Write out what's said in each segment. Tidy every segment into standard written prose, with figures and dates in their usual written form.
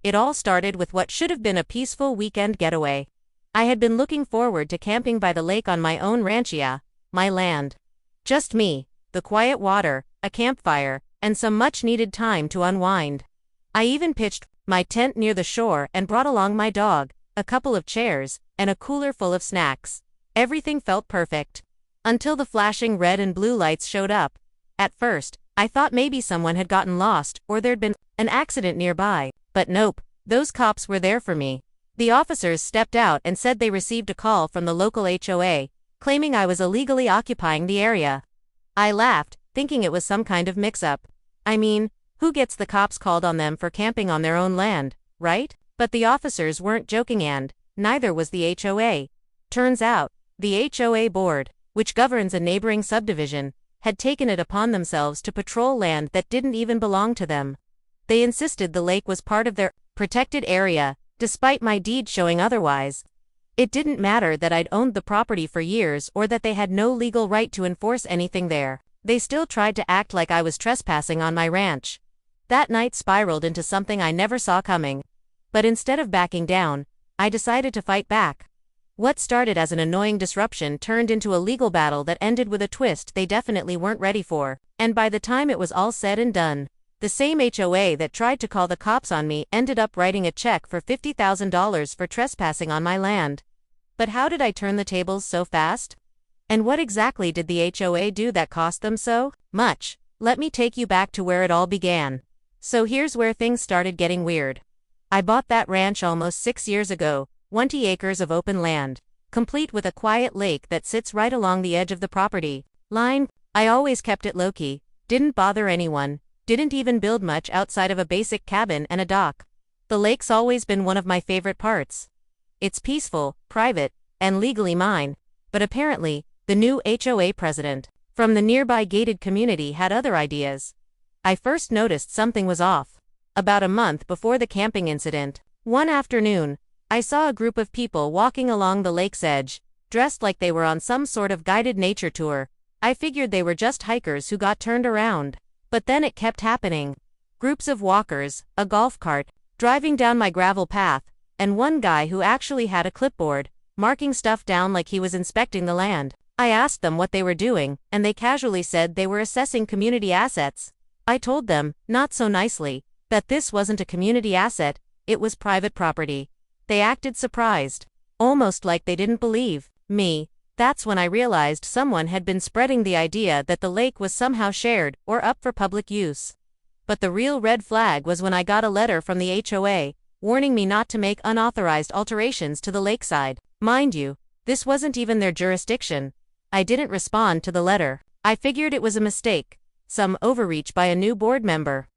It all started with what should have been a peaceful weekend getaway. I had been looking forward to camping by the lake on my own ranchia, my land. Just me, the quiet water, a campfire, and some much-needed time to unwind. I even pitched my tent near the shore and brought along my dog, a couple of chairs, and a cooler full of snacks. Everything felt perfect. Until the flashing red and blue lights showed up. At first, I thought maybe someone had gotten lost or there'd been an accident nearby, but nope, those cops were there for me. The officers stepped out and said they received a call from the local HOA, claiming I was illegally occupying the area. I laughed, thinking it was some kind of mix-up. I mean, who gets the cops called on them for camping on their own land, right? But the officers weren't joking, and neither was the HOA. Turns out, the HOA board, which governs a neighboring subdivision, had taken it upon themselves to patrol land that didn't even belong to them. They insisted the lake was part of their protected area, despite my deed showing otherwise. It didn't matter that I'd owned the property for years or that they had no legal right to enforce anything there. They still tried to act like I was trespassing on my ranch. That night spiraled into something I never saw coming. But instead of backing down, I decided to fight back. What started as an annoying disruption turned into a legal battle that ended with a twist they definitely weren't ready for, and by the time it was all said and done, the same HOA that tried to call the cops on me ended up writing a check for $50,000 for trespassing on my land. But how did I turn the tables so fast? And what exactly did the HOA do that cost them so much? Let me take you back to where it all began. So here's where things started getting weird. I bought that ranch almost 6 years ago, 20 acres of open land, complete with a quiet lake that sits right along the edge of the property line. I always kept it low-key, didn't bother anyone, didn't even build much outside of a basic cabin and a dock. The lake's always been one of my favorite parts. It's peaceful, private, and legally mine, but apparently, the new HOA president from the nearby gated community had other ideas. I first noticed something was off. About a month before the camping incident, one afternoon, I saw a group of people walking along the lake's edge, dressed like they were on some sort of guided nature tour. I figured they were just hikers who got turned around. But then it kept happening. Groups of walkers, a golf cart, driving down my gravel path, and one guy who actually had a clipboard, marking stuff down like he was inspecting the land. I asked them what they were doing, and they casually said they were assessing community assets. I told them, not so nicely, that this wasn't a community asset, it was private property. They acted surprised, almost like they didn't believe me. That's when I realized someone had been spreading the idea that the lake was somehow shared or up for public use. But the real red flag was when I got a letter from the HOA, warning me not to make unauthorized alterations to the lakeside. Mind you, this wasn't even their jurisdiction. I didn't respond to the letter. I figured it was a mistake, some overreach by a new board member.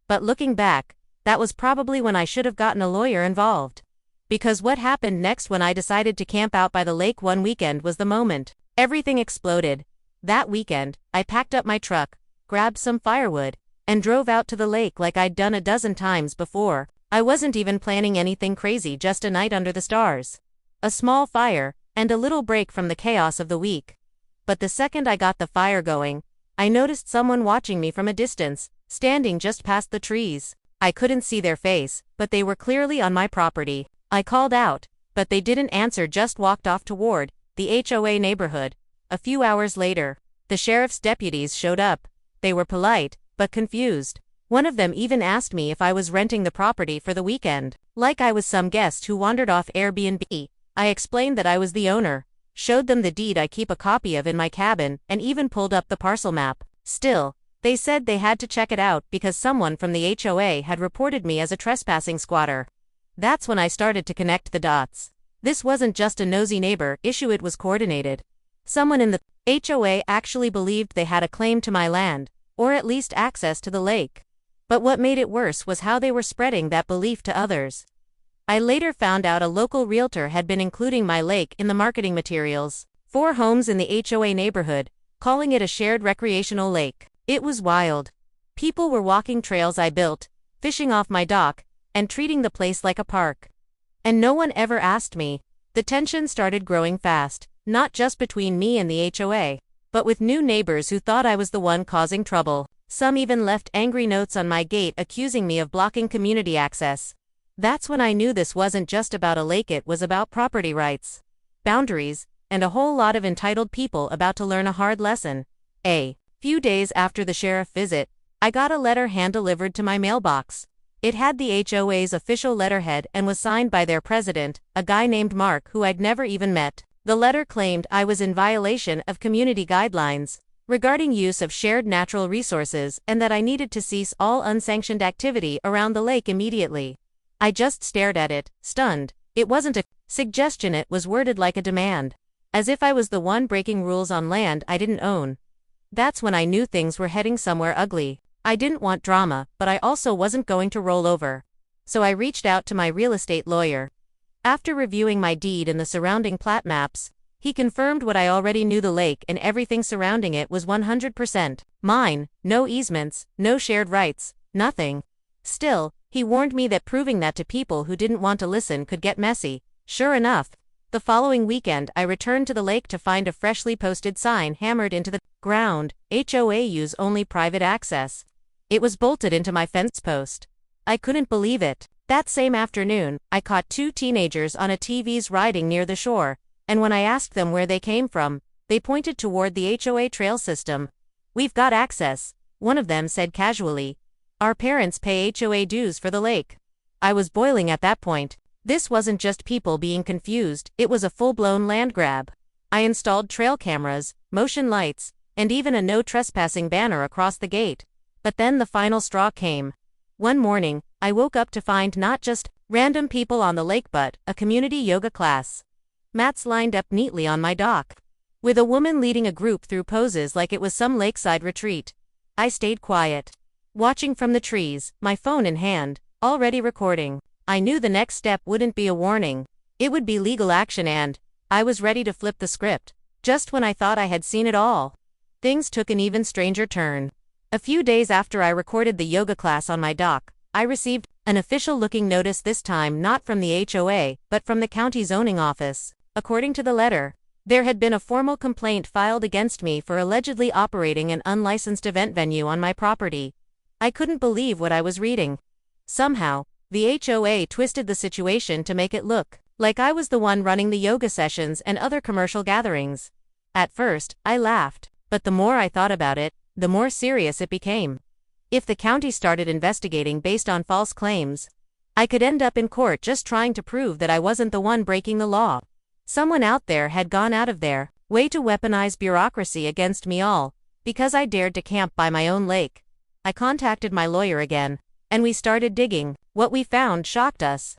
But looking back, that was probably when I should have gotten a lawyer involved. Because what happened next when I decided to camp out by the lake one weekend was the moment everything exploded. That weekend, I packed up my truck, grabbed some firewood, and drove out to the lake like I'd done a dozen times before. I wasn't even planning anything crazy, just a night under the stars, a small fire, and a little break from the chaos of the week. But the second I got the fire going, I noticed someone watching me from a distance, standing just past the trees. I couldn't see their face, but they were clearly on my property. I called out, but they didn't answer, just walked off toward the HOA neighborhood. A few hours later, the sheriff's deputies showed up. They were polite, but confused. One of them even asked me if I was renting the property for the weekend, like I was some guest who wandered off Airbnb. I explained that I was the owner, showed them the deed I keep a copy of in my cabin, and even pulled up the parcel map. Still, they said they had to check it out because someone from the HOA had reported me as a trespassing squatter. That's when I started to connect the dots. This wasn't just a nosy neighbor issue, it was coordinated. Someone in the HOA actually believed they had a claim to my land, or at least access to the lake. But what made it worse was how they were spreading that belief to others. I later found out a local realtor had been including my lake in the marketing materials. 4 homes in the HOA neighborhood, calling it a shared recreational lake. It was wild. People were walking trails I built, fishing off my dock, and treating the place like a park. And no one ever asked me. The tension started growing fast, not just between me and the HOA, but with new neighbors who thought I was the one causing trouble. Some even left angry notes on my gate accusing me of blocking community access. That's when I knew this wasn't just about a lake, it was about property rights, boundaries, and a whole lot of entitled people about to learn a hard lesson. A few days after the sheriff visit, I got a letter hand-delivered to my mailbox. It had the HOA's official letterhead and was signed by their president, a guy named Mark who I'd never even met. The letter claimed I was in violation of community guidelines regarding use of shared natural resources and that I needed to cease all unsanctioned activity around the lake immediately. I just stared at it, stunned. It wasn't a suggestion, it was worded like a demand. As if I was the one breaking rules on land I didn't own. That's when I knew things were heading somewhere ugly. I didn't want drama, but I also wasn't going to roll over. So I reached out to my real estate lawyer. After reviewing my deed and the surrounding plat maps, he confirmed what I already knew: the lake and everything surrounding it was 100% mine, no easements, no shared rights, nothing. Still, he warned me that proving that to people who didn't want to listen could get messy. Sure enough, the following weekend I returned to the lake to find a freshly posted sign hammered into the ground: HOA use only private access. It was bolted into my fence post. I couldn't believe it. That same afternoon, I caught two teenagers on a TVs riding near the shore, and when I asked them where they came from, they pointed toward the HOA trail system. "We've got access," one of them said casually. "Our parents pay HOA dues for the lake." I was boiling at that point. This wasn't just people being confused, it was a full-blown land grab. I installed trail cameras, motion lights, and even a no trespassing banner across the gate. But then the final straw came. One morning, I woke up to find not just random people on the lake but a community yoga class. Mats lined up neatly on my dock, with a woman leading a group through poses like it was some lakeside retreat. I stayed quiet, watching from the trees, my phone in hand, already recording. I knew the next step wouldn't be a warning. It would be legal action, and I was ready to flip the script. Just when I thought I had seen it all, things took an even stranger turn. A few days after I recorded the yoga class on my dock, I received an official-looking notice, this time not from the HOA, but from the county zoning office. According to the letter, there had been a formal complaint filed against me for allegedly operating an unlicensed event venue on my property. I couldn't believe what I was reading. Somehow, the HOA twisted the situation to make it look like I was the one running the yoga sessions and other commercial gatherings. At first, I laughed, but the more I thought about it, the more serious it became. If the county started investigating based on false claims, I could end up in court just trying to prove that I wasn't the one breaking the law. Someone out there had gone out of their way to weaponize bureaucracy against me, all because I dared to camp by my own lake. I contacted my lawyer again, and we started digging. What we found shocked us.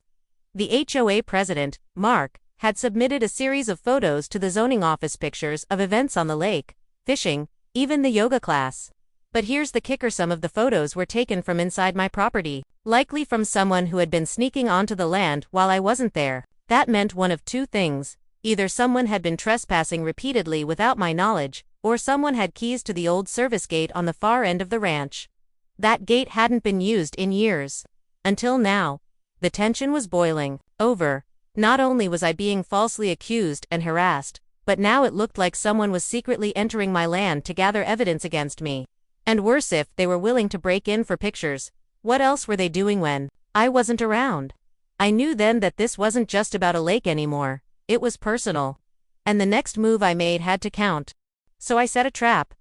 The HOA president, Mark, had submitted a series of photos to the zoning office, pictures of events on the lake, fishing, even the yoga class. But here's the kicker: some of the photos were taken from inside my property, likely from someone who had been sneaking onto the land while I wasn't there. That meant one of two things: either someone had been trespassing repeatedly without my knowledge, or someone had keys to the old service gate on the far end of the ranch. That gate hadn't been used in years. Until now. The tension was boiling over. Not only was I being falsely accused and harassed, but now it looked like someone was secretly entering my land to gather evidence against me. And worse, if they were willing to break in for pictures, what else were they doing when I wasn't around? I knew then that this wasn't just about a lake anymore, it was personal. And the next move I made had to count. So I set a trap.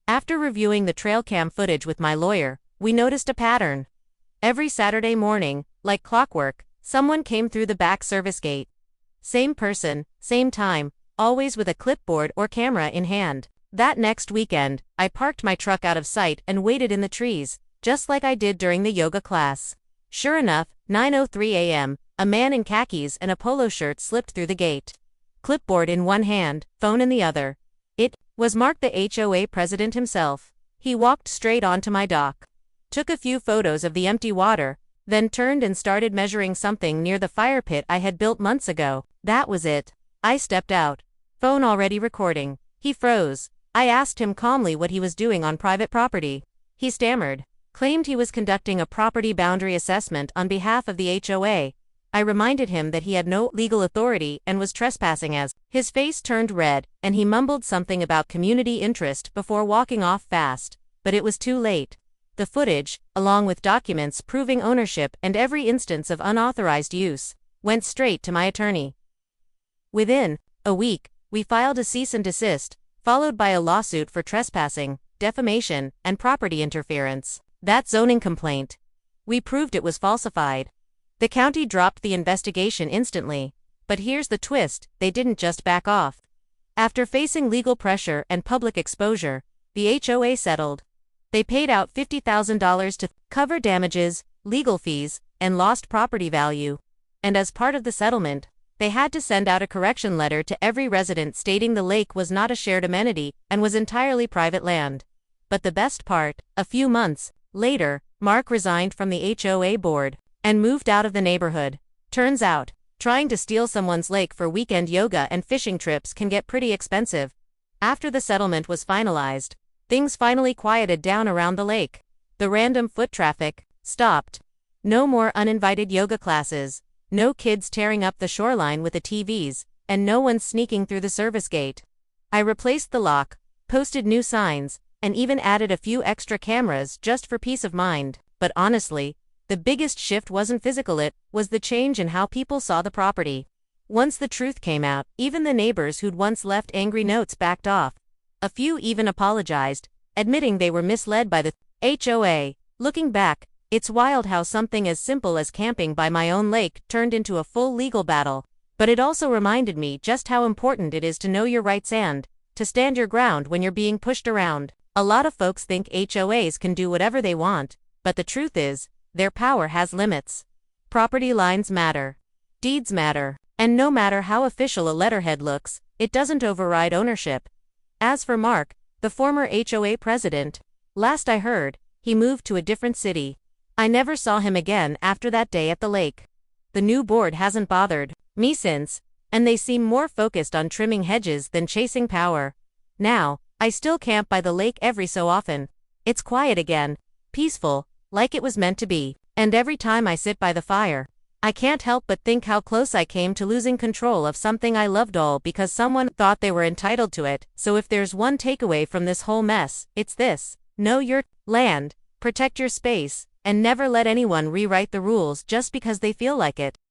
After reviewing the trail cam footage with my lawyer, we noticed a pattern. Every Saturday morning, like clockwork, someone came through the back service gate. Same person, same time, always with a clipboard or camera in hand. That next weekend, I parked my truck out of sight and waited in the trees, just like I did during the yoga class. Sure enough, 9:03 a.m., a man in khakis and a polo shirt slipped through the gate. Clipboard in one hand, phone in the other. It was Mark, the HOA president himself. He walked straight onto my dock, took a few photos of the empty water, then turned and started measuring something near the fire pit I had built months ago. That was it. I stepped out, phone already recording. He froze. I asked him calmly what he was doing on private property. He stammered, claimed he was conducting a property boundary assessment on behalf of the HOA. I reminded him that he had no legal authority and was trespassing. As his face turned red, and he mumbled something about community interest before walking off fast. But it was too late. The footage, along with documents proving ownership and every instance of unauthorized use, went straight to my attorney. Within a week, we filed a cease and desist, followed by a lawsuit for trespassing, defamation, and property interference. That zoning complaint. We proved it was falsified. The county dropped the investigation instantly. But here's the twist, they didn't just back off. After facing legal pressure and public exposure, the HOA settled. They paid out $50,000 to cover damages, legal fees, and lost property value. And as part of the settlement, they had to send out a correction letter to every resident stating the lake was not a shared amenity and was entirely private land. But the best part, a few months later, Mark resigned from the HOA board and moved out of the neighborhood. Turns out, trying to steal someone's lake for weekend yoga and fishing trips can get pretty expensive. After the settlement was finalized, things finally quieted down around the lake. The random foot traffic stopped. No more uninvited yoga classes, no kids tearing up the shoreline with the TVs, and no one sneaking through the service gate. I replaced the lock, posted new signs, and even added a few extra cameras just for peace of mind. But honestly, the biggest shift wasn't physical, it was the change in how people saw the property. Once the truth came out, even the neighbors who'd once left angry notes backed off. A few even apologized, admitting they were misled by the HOA. Looking back, it's wild how something as simple as camping by my own lake turned into a full legal battle. But it also reminded me just how important it is to know your rights and to stand your ground when you're being pushed around. A lot of folks think HOAs can do whatever they want, but the truth is, their power has limits. Property lines matter. Deeds matter. And no matter how official a letterhead looks, it doesn't override ownership. As for Mark, the former HOA president, last I heard, he moved to a different city. I never saw him again after that day at the lake. The new board hasn't bothered me since, and they seem more focused on trimming hedges than chasing power. Now, I still camp by the lake every so often. It's quiet again, peaceful, like it was meant to be. And every time I sit by the fire, I can't help but think how close I came to losing control of something I loved all because someone thought they were entitled to it. So if there's one takeaway from this whole mess, it's this: know your land, protect your space, and never let anyone rewrite the rules just because they feel like it.